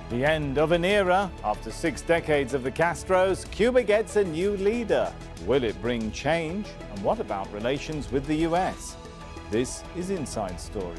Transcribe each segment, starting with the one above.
The end of an era. After 6 decades of the Castros, Cuba gets a new leader. Will it bring change? And what about relations with the US? This is Inside Story.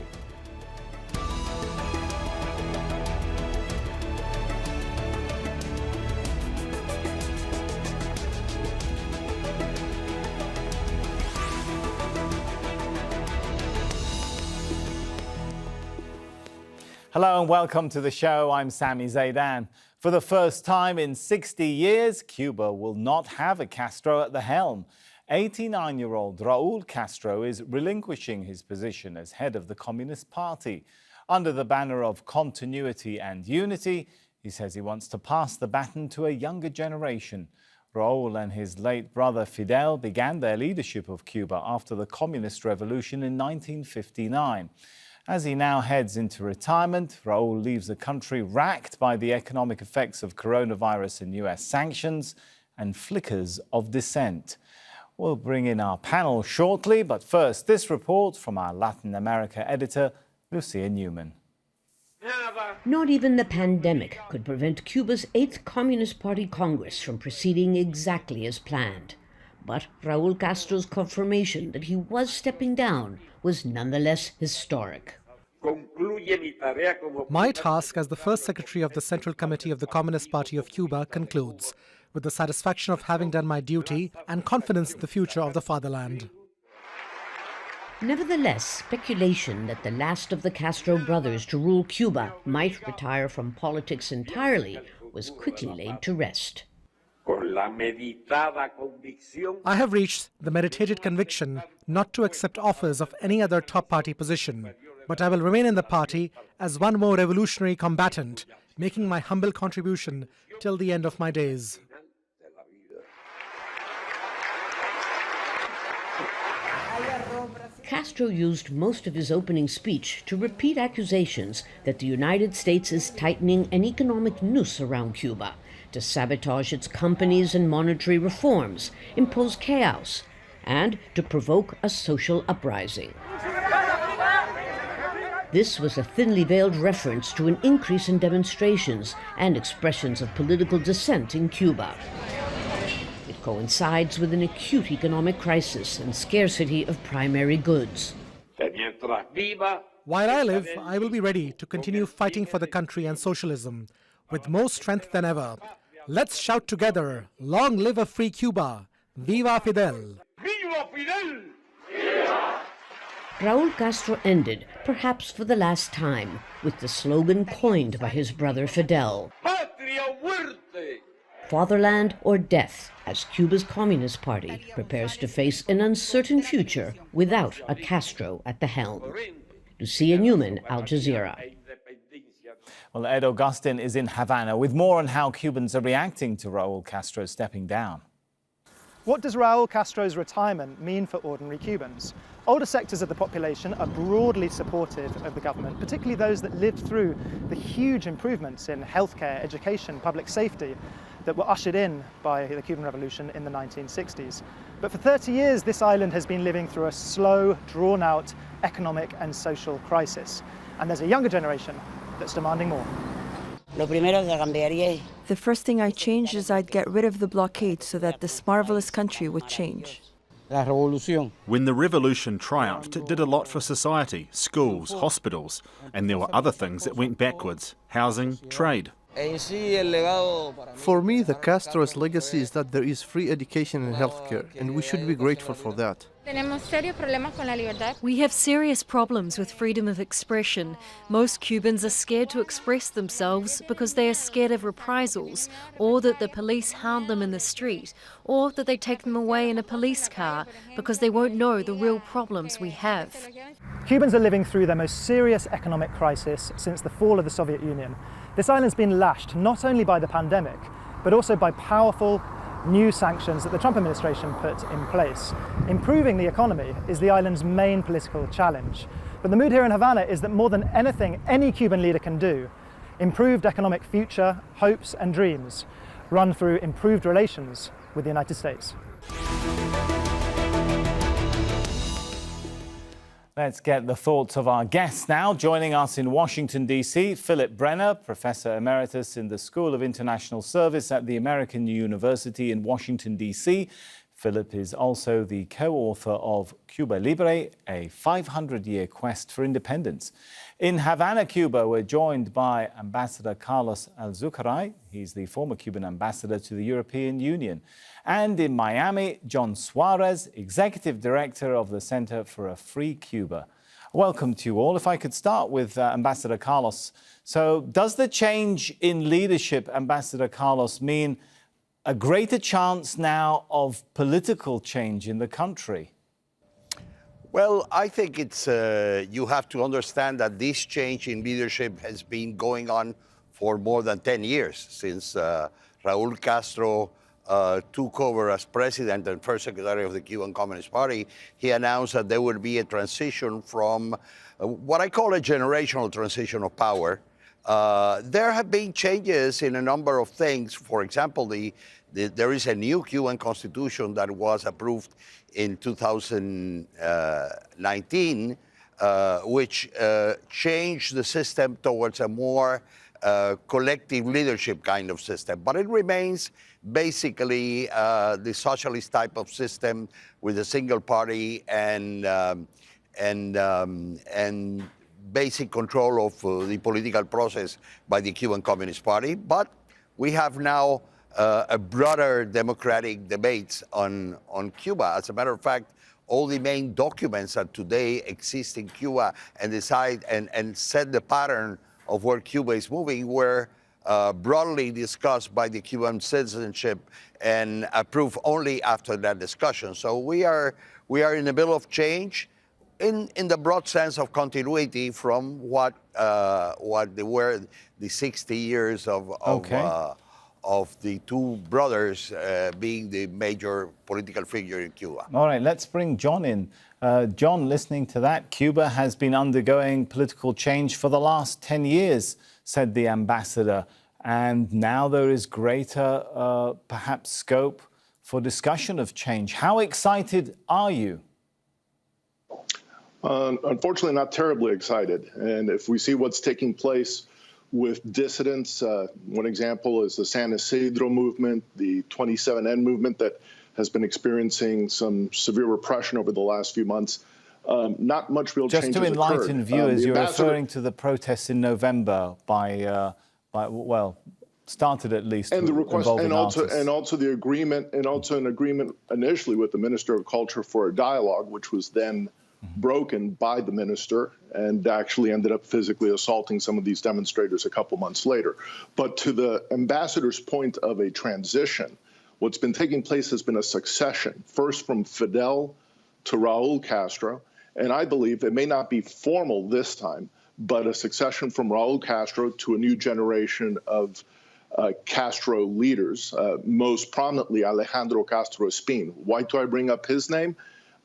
Hello and welcome to the show. I'm Sami Zaidan. For the first time in 60 years, Cuba will not have a Castro at the helm. 89-year-old Raul Castro is relinquishing his position as head of the Communist Party. Under the banner of continuity and unity, he says he wants to pass the baton to a younger generation. Raul and his late brother Fidel began their leadership of Cuba after the Communist Revolution in 1959. As he now heads into retirement, Raul leaves the country racked by the economic effects of coronavirus and US sanctions and flickers of dissent. We'll bring in our panel shortly, but first, this report from our Latin America editor, Lucia Newman. Not even the pandemic could prevent Cuba's 8th Communist Party Congress from proceeding exactly as planned. But Raul Castro's confirmation that he was stepping down was nonetheless historic. My task as the first secretary of the Central Committee of the Communist Party of Cuba concludes with the satisfaction of having done my duty and confidence in the future of the fatherland. Nevertheless, speculation that the last of the Castro brothers to rule Cuba might retire from politics entirely was quickly laid to rest. I have reached the meditated conviction not to accept offers of any other top party position, but I will remain in the party as one more revolutionary combatant, making my humble contribution till the end of my days. Castro used most of his opening speech to repeat accusations that the United States is tightening an economic noose around Cuba, to sabotage its companies and monetary reforms, impose chaos, and to provoke a social uprising. This was a thinly veiled reference to an increase in demonstrations and expressions of political dissent in Cuba. It coincides with an acute economic crisis and scarcity of primary goods. While I live, I will be ready to continue fighting for the country and socialism with more strength than ever. Let's shout together, long live a free Cuba! Viva Fidel! Viva Fidel! Viva! Raul Castro ended, perhaps for the last time, with the slogan coined by his brother Fidel. Patria muerte! Fatherland or death, as Cuba's Communist Party prepares to face an uncertain future without a Castro at the helm. Lucia Newman, Al Jazeera. Well, Ed Augustin is in Havana with more on how Cubans are reacting to Raul Castro stepping down. What does Raul Castro's retirement mean for ordinary Cubans? Older sectors of the population are broadly supportive of the government, particularly those that lived through the huge improvements in healthcare, education, public safety that were ushered in by the Cuban Revolution in the 1960s. But for 30 years, this island has been living through a slow, drawn-out economic and social crisis. And there's a younger generation that's demanding more. The first thing I changed is I'd get rid of the blockade so that this marvelous country would change. When the revolution triumphed, it did a lot for society, schools, hospitals, and there were other things that went backwards: housing, trade. For me, the Castro's legacy is that there is free education and healthcare, and we should be grateful for that. We have serious problems with freedom of expression. Most Cubans are scared to express themselves because they are scared of reprisals, or that the police hound them in the street, or that they take them away in a police car because they won't know the real problems we have. Cubans are living through their most serious economic crisis since the fall of the Soviet Union. This island's been lashed not only by the pandemic, but also by powerful new sanctions that the Trump administration put in place. Improving the economy is the island's main political challenge. But the mood here in Havana is that more than anything any Cuban leader can do, improved economic future, hopes and dreams run through improved relations with the United States. Let's get the thoughts of our guests now. Joining us in Washington, D.C., Philip Brenner, Professor Emeritus in the School of International Service at the American University in Washington, D.C. Philip is also the co-author of Cuba Libre, a 500-year quest for independence. In Havana, Cuba, we're joined by Ambassador Carlos Alzucaray. He's the former Cuban ambassador to the European Union. And in Miami, John Suarez, Executive Director of the Center for a Free Cuba. Welcome to you all. If I could start with Ambassador Carlos. So does the change in leadership, Ambassador Carlos, mean a greater chance now of political change in the country? Well, I think it's you have to understand that this change in leadership has been going on for more than 10 years since Raul Castro took over as president and first secretary of the Cuban Communist Party. He announced that there would be a transition from what I call a generational transition of power. There have been changes in a number of things. For example, there is a new Cuban constitution that was approved in 2019, which changed the system towards a more collective leadership kind of system. But it remains basically the socialist type of system with a single party and basic control of the political process by the Cuban Communist Party. But we have now a broader democratic debates on Cuba. As a matter of fact, all the main documents that today exist in Cuba and decide and set the pattern of where Cuba is moving were broadly discussed by the Cuban citizenship and approved only after that discussion. So we are in the middle of change in the broad sense of continuity from what they were the 60 years of the two brothers being the major political figure in Cuba. All right, let's bring John in. John, listening to that, Cuba has been undergoing political change for the last 10 years, said the ambassador. And now there is greater, perhaps, scope for discussion of change. How excited are you? Unfortunately, not terribly excited. And if we see what's taking place with dissidents, one example is the San Isidro movement, the 27N movement that has been experiencing some severe repression over the last few months. Not much real change has occurred. Just to enlighten viewers, you're referring to the protests in November by well, started at least and the request, and also the agreement, and also an agreement initially with the Minister of Culture for a dialogue, which was then broken by the minister and actually ended up physically assaulting some of these demonstrators a couple months later. But to the ambassador's point of a transition, what's been taking place has been a succession, first from Fidel to Raul Castro, and I believe it may not be formal this time, but a succession from Raul Castro to a new generation of Castro leaders, most prominently Alejandro Castro Espín. Why do I bring up his name?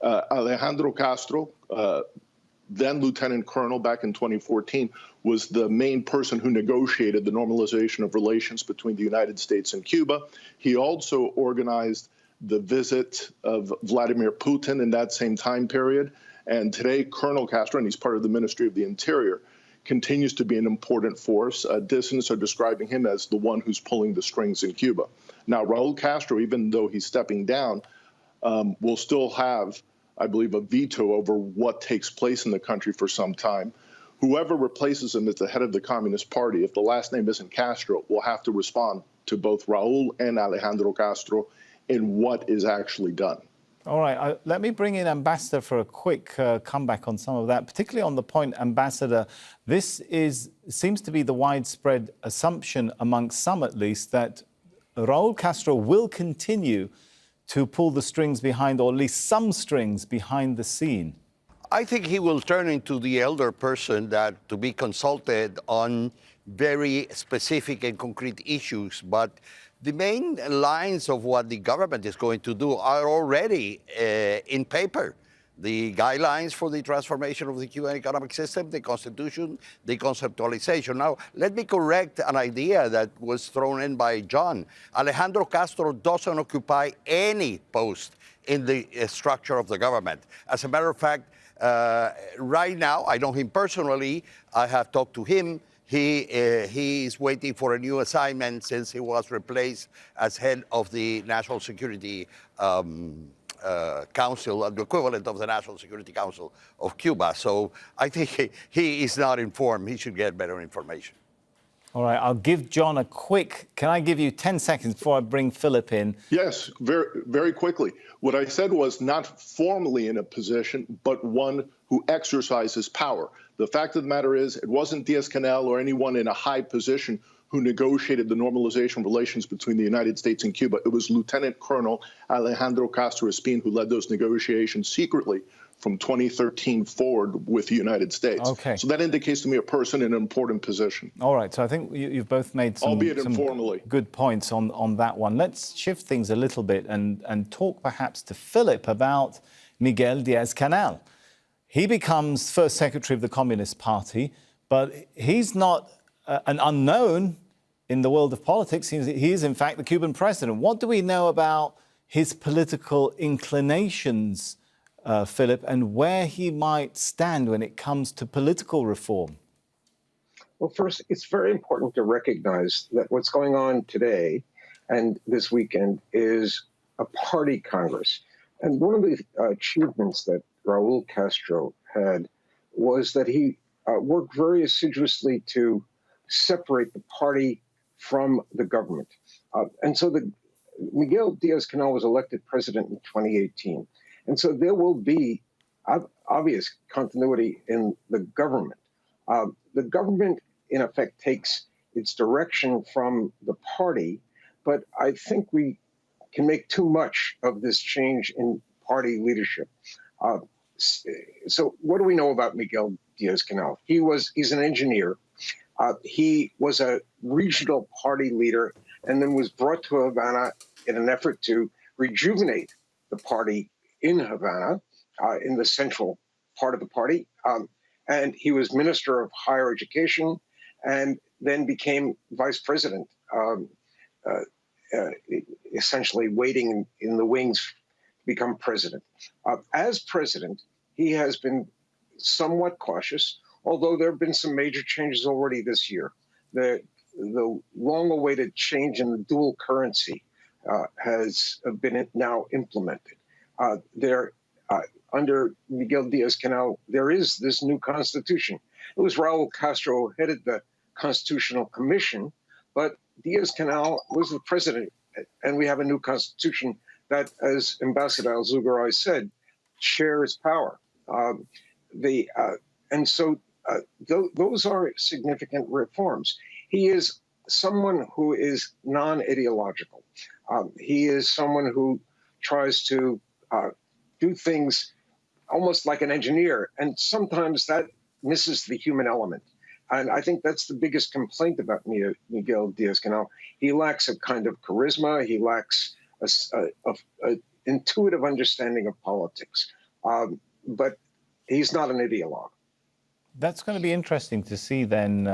Alejandro Castro, then Lieutenant Colonel back in 2014, was the main person who negotiated the normalization of relations between the United States and Cuba. He also organized the visit of Vladimir Putin in that same time period. And today, Colonel Castro, and he's part of the Ministry of the Interior, continues to be an important force. Dissidents are describing him as the one who's pulling the strings in Cuba. Now, Raul Castro, even though he's stepping down, will still have, I believe, a veto over what takes place in the country for some time. Whoever replaces him as the head of the Communist Party, if the last name isn't Castro, will have to respond to both Raul and Alejandro Castro in what is actually done. All right, let me bring in Ambassador for a quick comeback on some of that, particularly on the point, Ambassador, this seems to be the widespread assumption amongst some at least that Raul Castro will continue to pull the strings behind, or at least some strings behind the scene. I think he will turn into the elder person that to be consulted on very specific and concrete issues, but the main lines of what the government is going to do are already in paper. The guidelines for the transformation of the Cuban economic system, the constitution, the conceptualization. Now, let me correct an idea that was thrown in by John. Alejandro Castro doesn't occupy any post in the structure of the government. As a matter of fact, Right now, I know him personally. I have talked to him. He is waiting for a new assignment since he was replaced as head of the National Security Council, the equivalent of the National Security Council of Cuba. So I think he is not informed. He should get better information. All right, I'll give John a quick, can I give you 10 seconds before I bring Philip in? Yes, very, very quickly. What I said was not formally in a position, but one who exercises power. The fact of the matter is, it wasn't Diaz-Canel or anyone in a high position who negotiated the normalization relations between the United States and Cuba. It was Lieutenant Colonel Alejandro Castro who led those negotiations secretly from 2013 forward with the United States. Okay. So that indicates to me a person in an important position. All right, so I think you've both made some, albeit informally, good points on that one. Let's shift things a little bit and talk perhaps to Philip about Miguel Diaz-Canel. He becomes first secretary of the Communist Party, but he's not an unknown in the world of politics. He is, in fact, the Cuban president. What do we know about his political inclinations, Philip, and where he might stand when it comes to political reform? Well, first, it's very important to recognize that what's going on today and this weekend is a party Congress. And one of the achievements that Raul Castro had was that he worked very assiduously to separate the party from the government. And so Miguel Diaz-Canel was elected president in 2018. And so there will be obvious continuity in the government. The government, in effect, takes its direction from the party, but I think we can make too much of this change in party leadership. So what do we know about Miguel Diaz-Canel? He's an engineer. He was a regional party leader and then was brought to Havana in an effort to rejuvenate the party in Havana, in the central part of the party. And he was Minister of Higher Education and then became vice president, essentially waiting in the wings to become president. As president, he has been somewhat cautious, although there have been some major changes already this year. The long-awaited change in the dual currency has been now implemented. Under Miguel Diaz-Canel, there is this new constitution. It was Raul Castro who headed the Constitutional Commission, but Diaz-Canel was the president, and we have a new constitution that, as Ambassador Alzugaray said, shares power. Those are significant reforms. He is someone who is non-ideological. He is someone who tries to do things almost like an engineer, and sometimes that misses the human element. And I think that's the biggest complaint about Miguel Diaz-Canel. He lacks a kind of charisma. He lacks a intuitive understanding of politics. But he's not an ideologue. That's going to be interesting to see then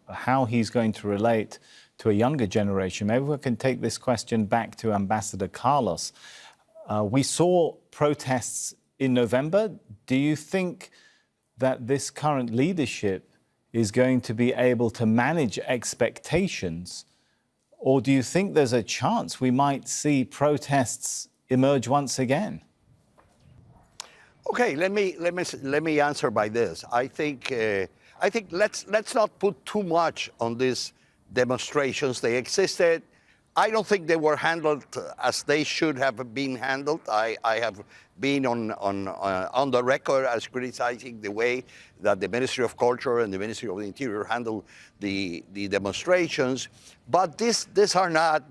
how he's going to relate to a younger generation. Maybe we can take this question back to Ambassador Carlos. We saw protests in November. Do you think that this current leadership is going to be able to manage expectations? Or do you think there's a chance we might see protests emerge once again? Okay, let me answer by this. I think let's not put too much on these demonstrations. They existed. I don't think they were handled as they should have been handled. I have been on the record as criticizing the way that the Ministry of Culture and the Ministry of the Interior handled the demonstrations. But these are not,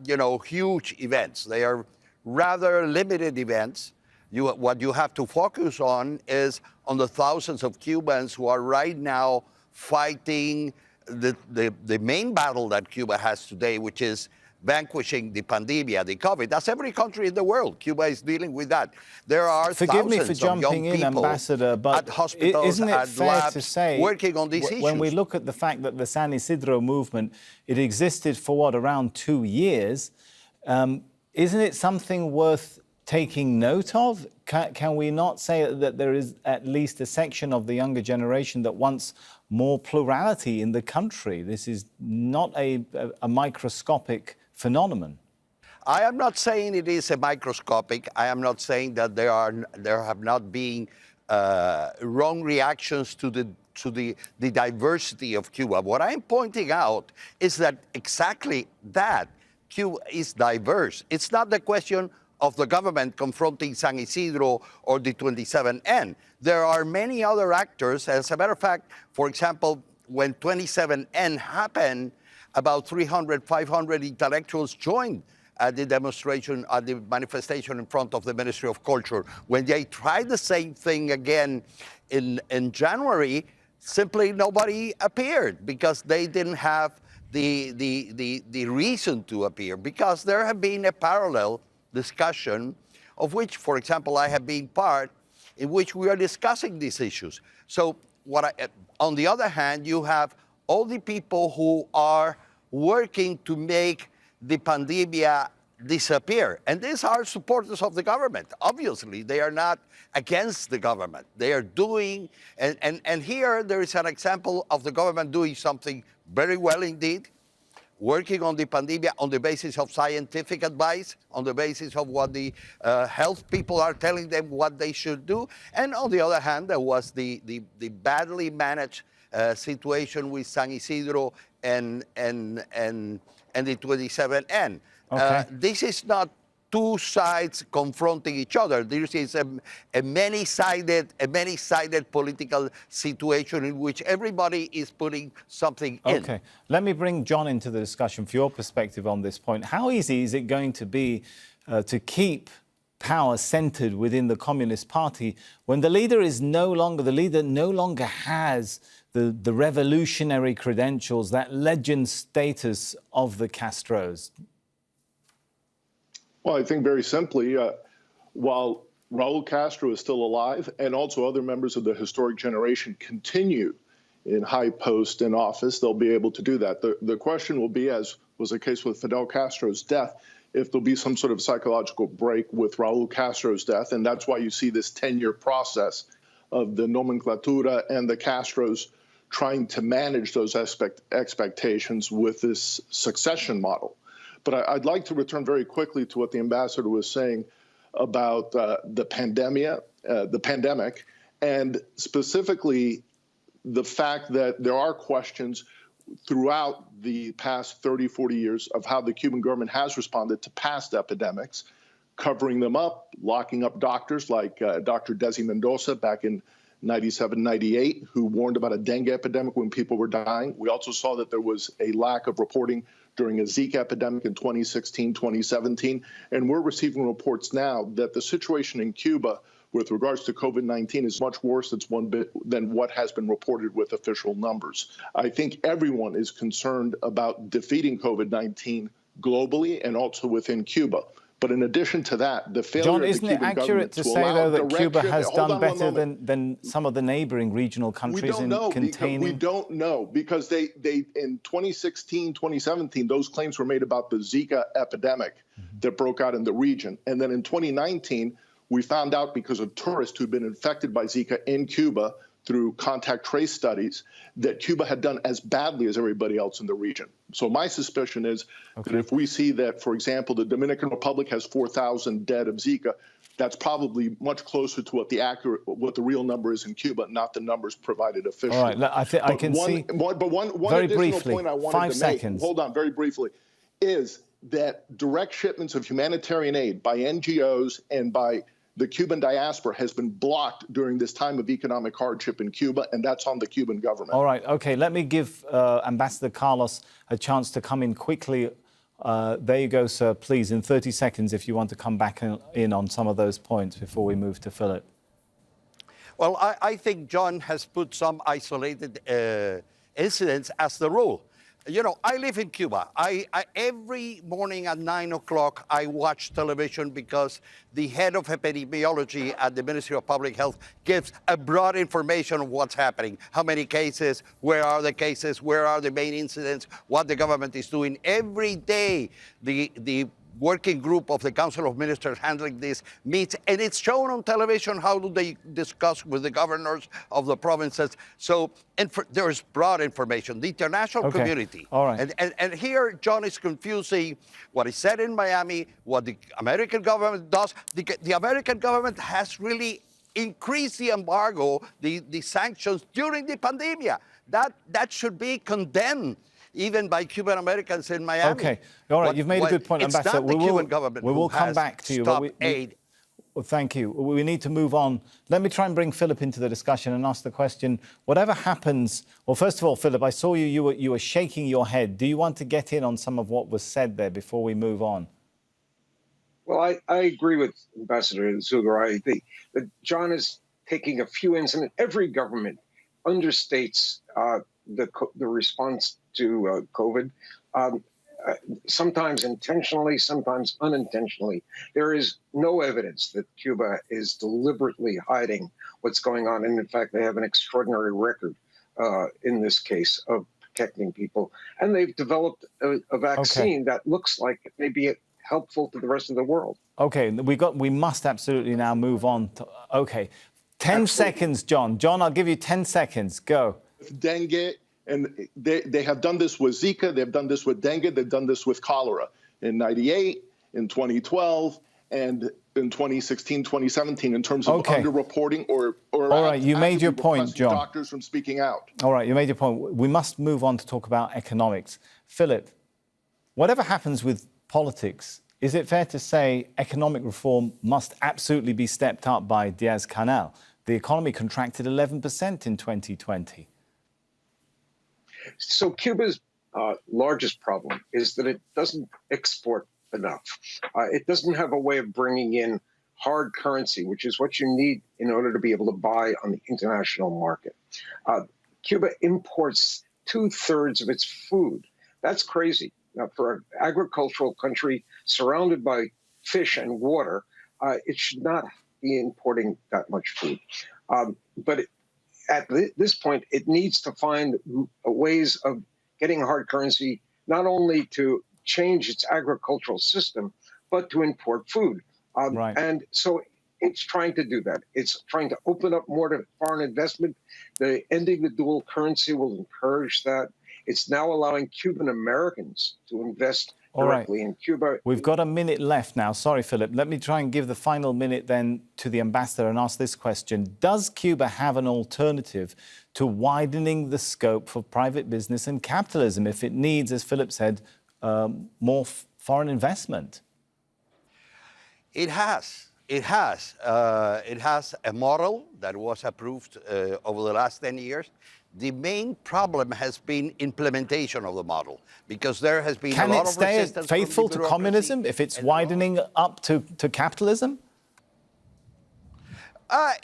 huge events. They are rather limited events. What you have to focus on is on the thousands of Cubans who are right now fighting the main battle that Cuba has today, which is vanquishing the pandemia, the COVID. That's every country in the world. Cuba is dealing with that. There are Forgive me thousands for jumping of young in, Ambassador, but at hospitals, isn't it at fair labs, to say, working on these issues. When we look at the fact that the San Isidro movement, it existed for around 2 years, isn't it something worth taking note of? Can we not say that there is at least a section of the younger generation that wants more plurality in the country? This is not a microscopic phenomenon. I am not saying it is a microscopic. I am not saying that there have not been wrong reactions to the diversity of Cuba. What I'm pointing out is that exactly that Cuba is diverse. It's not the question of the government confronting San Isidro or the 27N. There are many other actors. As a matter of fact, for example, when 27N happened, about 300, 500 intellectuals joined at the demonstration, at the manifestation in front of the Ministry of Culture. When they tried the same thing again in January, simply nobody appeared because they didn't have the reason to appear, because there have been a parallel discussion of which, for example, I have been part, in which we are discussing these issues. So on the other hand, you have all the people who are working to make the pandemia disappear. And these are supporters of the government. Obviously, they are not against the government. They are doing, and here there is an example of the government doing something very well indeed, working on the pandemia on the basis of scientific advice, on the basis of what the health people are telling them what they should do. And on the other hand, there was the badly managed situation with San Isidro and the 27N. Okay. This is not two sides confronting each other. This is a many-sided political situation in which everybody is putting something in. Okay, let me bring John into the discussion for your perspective on this point. How easy is it going to be to keep power centered within the Communist Party when the leader no longer has the revolutionary credentials, that legend status of the Castros? Well, I think very simply, while Raul Castro is still alive and also other members of the historic generation continue in high post in office, they'll be able to do that. The question will be, as was the case with Fidel Castro's death, if there'll be some sort of psychological break with Raul Castro's death. And that's why you see this 10-year process of the nomenclatura and the Castros trying to manage those expectations with this succession model. But I'd like to return very quickly to what the ambassador was saying about the pandemic, and specifically the fact that there are questions throughout the past 30, 40 years of how the Cuban government has responded to past epidemics, covering them up, locking up doctors like Dr. Desi Mendoza back in 97, 98, who warned about a dengue epidemic when people were dying. We also saw that there was a lack of reporting during a Zika epidemic in 2016, 2017. And we're receiving reports now that the situation in Cuba with regards to COVID-19 is much worse than what has been reported with official numbers. I think everyone is concerned about defeating COVID-19 globally and also within Cuba. But in addition to that, the failure John, of the isn't it Cuban accurate government to to say, allow though, that Cuba has done better moment. than some of the neighboring regional countries in containing? We don't know, because they in 2016, 2017, those claims were made about the Zika epidemic that broke out in the region. And then in 2019, we found out, because of tourists who'd been infected by Zika in Cuba through contact trace studies, that Cuba had done as badly as everybody else in the region. So my suspicion is that if we see that, for example, the Dominican Republic has 4,000 dead of Zika, that's probably much closer to what the real number is in Cuba, not the numbers provided officially. All right, I can see. But one very additional briefly, point I wanted 5 to make, seconds. hold on, very briefly, is that direct shipments of humanitarian aid by NGOs and by the Cuban diaspora has been blocked during this time of economic hardship in Cuba, and that's on the Cuban government. All right, okay, let me give Ambassador Carlos a chance to come in quickly. There you go, sir. Please, in 30 seconds, if you want to come back in on some of those points before we move to Philip. Well, I think John has put some isolated incidents as the rule. You know, I live in Cuba. Every morning at 9 o'clock, I watch television because the head of epidemiology at the Ministry of Public Health gives a broad information of what's happening. How many cases, where are the cases, where are the main incidents, what the government is doing. Every day, the working group of the Council of Ministers handling this meets, and it's shown on television. How do they discuss with the governors of the provinces? So, there is broad information. The international community. All right. And here, John is confusing what is said in Miami, what the American government does. The American government has really increased the embargo, the sanctions during the pandemic. That should be condemned, even by Cuban Americans in Miami. Okay, all right, you've made a good point, Ambassador. It's not the Cuban government we will come back to you. Stop aid. Well, thank you. We need to move on. Let me try and bring Philip into the discussion and ask the question, whatever happens, well, first of all, Philip, I saw you were shaking your head. Do you want to get in on some of what was said there before we move on? Well, I agree with Ambassador Zugaray. That John is taking a few incidents. Every government understates the response to COVID, sometimes intentionally, sometimes unintentionally. There is no evidence that Cuba is deliberately hiding what's going on. And in fact, they have an extraordinary record in this case of protecting people. And they've developed a vaccine that looks like it may be helpful to the rest of the world. Okay, we must absolutely now move on. 10 seconds, John. John, I'll give you 10 seconds. Go. Dengue, and they have done this with Zika, they've done this with dengue, they've done this with cholera in 98, in 2012, and in 2016, 2017, in terms of underreporting or all right, you made your point, John. Doctors from speaking out. All right, you made your point. We must move on to talk about economics. Philip, whatever happens with politics, is it fair to say economic reform must absolutely be stepped up by Diaz-Canel? The economy contracted 11% in 2020. So Cuba's largest problem is that it doesn't export enough. It doesn't have a way of bringing in hard currency, which is what you need in order to be able to buy on the international market. Cuba imports 2/3 of its food. That's crazy. Now, for an agricultural country surrounded by fish and water, it should not be importing that much food. But at this point, it needs to find ways of getting hard currency, not only to change its agricultural system, but to import food. And so it's trying to do that. It's trying to open up more to foreign investment. Ending the dual currency will encourage that. It's now allowing Cuban Americans to invest directly in Cuba. We've got a minute left now. Sorry, Philip. Let me try and give the final minute then to the ambassador and ask this question. Does Cuba have an alternative to widening the scope for private business and capitalism if it needs, as Philip said, more foreign investment? It has. It has a model that was approved over the last 10 years. The main problem has been implementation of the model, because there has been a lot of resistance. Can it stay faithful to communism if it's widening up to capitalism?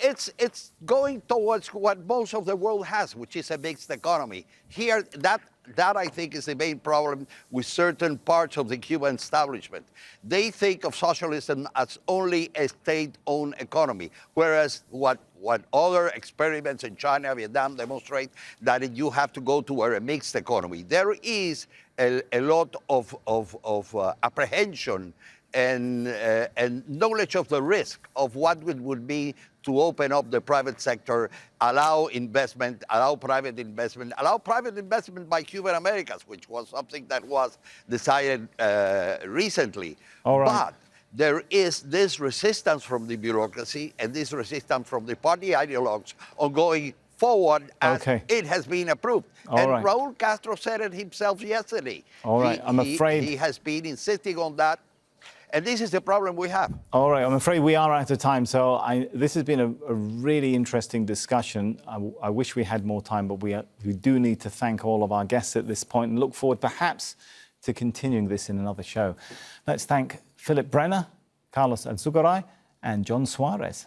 It's going towards what most of the world has, which is a mixed economy. Here, that I think is the main problem with certain parts of the Cuban establishment. They think of socialism as only a state-owned economy, whereas what other experiments in China, Vietnam demonstrate that you have to go to a mixed economy. There is a lot of apprehension and knowledge of the risk of what it would be to open up the private sector, allow investment, allow private investment by Cuban Americans, which was something that was decided recently. But there is this resistance from the bureaucracy and this resistance from the party ideologues on going forward as it has been approved. Raul Castro said it himself yesterday. I'm afraid he has been insisting on that. And this is the problem we have. All right, I'm afraid we are out of time. So this has been a really interesting discussion. I wish we had more time, but we do need to thank all of our guests at this point and look forward perhaps to continuing this in another show. Let's thank Philip Brenner, Carlos Alzugaray, and John Suarez.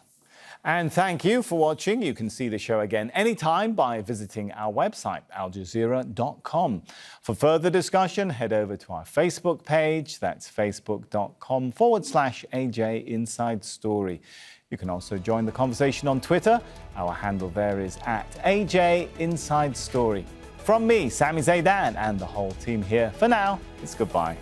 And thank you for watching. You can see the show again anytime by visiting our website, aljazeera.com. For further discussion, head over to our Facebook page. That's facebook.com/AJ Inside Story. You can also join the conversation on Twitter. Our handle there is @AJ Inside Story. From me, Sami Zaidan, and the whole team here, for now, it's goodbye.